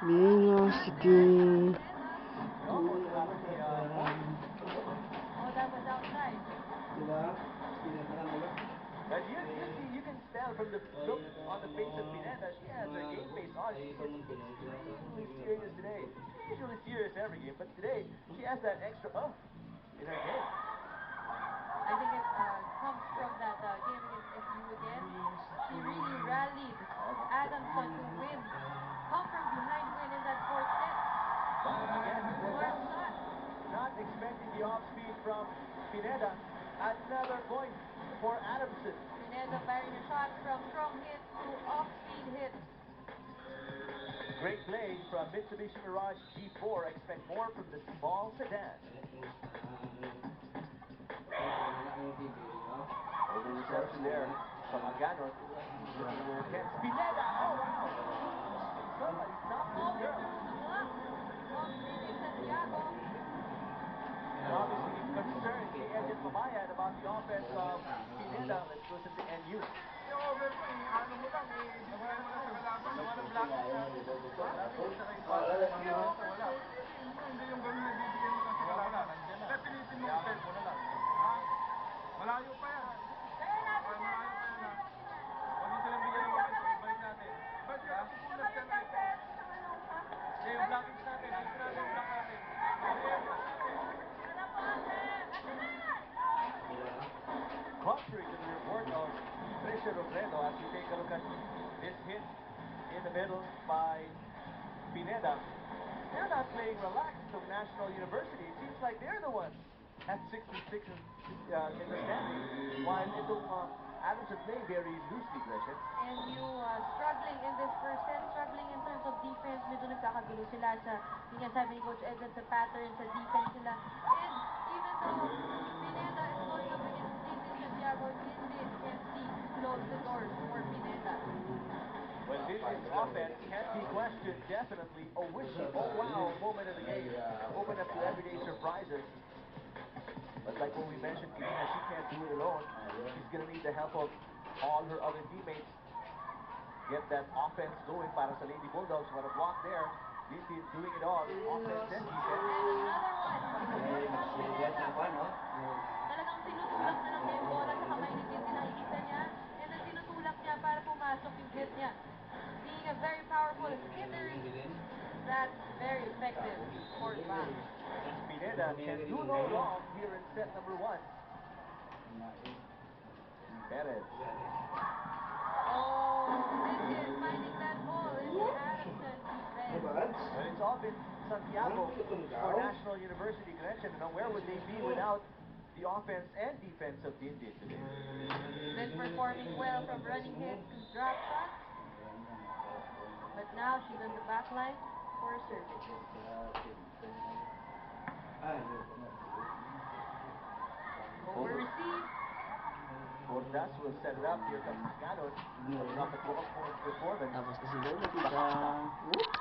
Minasking. Almost got the Oh, that was outside. but you can tell from the look on the face of Pineda, she has her game face on. She's extremely serious today. She's usually serious every game, but today she has that extra in her game. I think it comes from that game against SU again. She really rallied Adamson to win. Come from behind win in that fourth set. But again, Smart shot. not expecting the off speed from Pineda. Another point for Adamson. Pineda firing a shot from strong hit to off-speed hit. Great play from Mitsubishi Mirage G4. Expect more from the small sedan. Interception there from Aganon. Pineda! Oh, wow! Somebody stop this girl. Off-speed Santiago. And obviously concerned kay Edith Mamayad about the offense of Pineda. Let's listen to NU. Yung over ko ano mo lang, ibigay mo lang sa kalaban, gawa ng blocking natin. Hindi yung ganun na ibibigay mo lang sa kalaban. Kaya pilitin mo set mo na lang. Malayo pa yan. Malayo pa yan ha. Huwag mo silang bigyan ng momentum, ibalik natin. Ba't ka napupulat ka na ito? Hindi, yung blockings natin, ayos natin yung block natin. Contrary to the report of Tricia Robredo, as we take a look at this hit in the middle by Pineda, they're not playing relaxed from National University. It seems like they're the ones at 6-6 in the standings, while itong Adamson play very loosely, Gretchen. And you struggling in this first set, struggling in terms of defense. Medyo nagkakagulo sila sa, yung nga sabi ni Coach Edson, sa pattern sa defense nila. And even though Pineda is going up against Dindi Santiago, Dindi can see close the doors for Pineda. Well, this offense can't be questioned, definitely. Oh, wow, moment of the game. Open up to everyday surprises. But like what we mentioned, Kirina, she can't do it alone. She's going to need the help of all her other teammates. Get that offense going para sa Lady Bulldogs. What a block there. Dindi doing it all. Offense and defense. And another one. Talagang tinutulak na lang niya yung bola sa kamay ni Dindi. Nakikita niya. And then tinutulak niya para pumasok yung hit niya. Being a very powerful hitter, that's very effective for round. Pineda can do no wrong here in set number 1. Perez. Oh, Dindi is finding that ball in Adamson defense. Well, it's all been Santiago for National University, Gretchen. And where would they be without the offense and defense of Dindi today? Been performing well from running hits to drop shots. But now she's on the back line for a service. Over receive. Bordas will set it up. Here comes Ganon. Coming off a 12-point performance. Tapos na si Lola, tita. Whoop!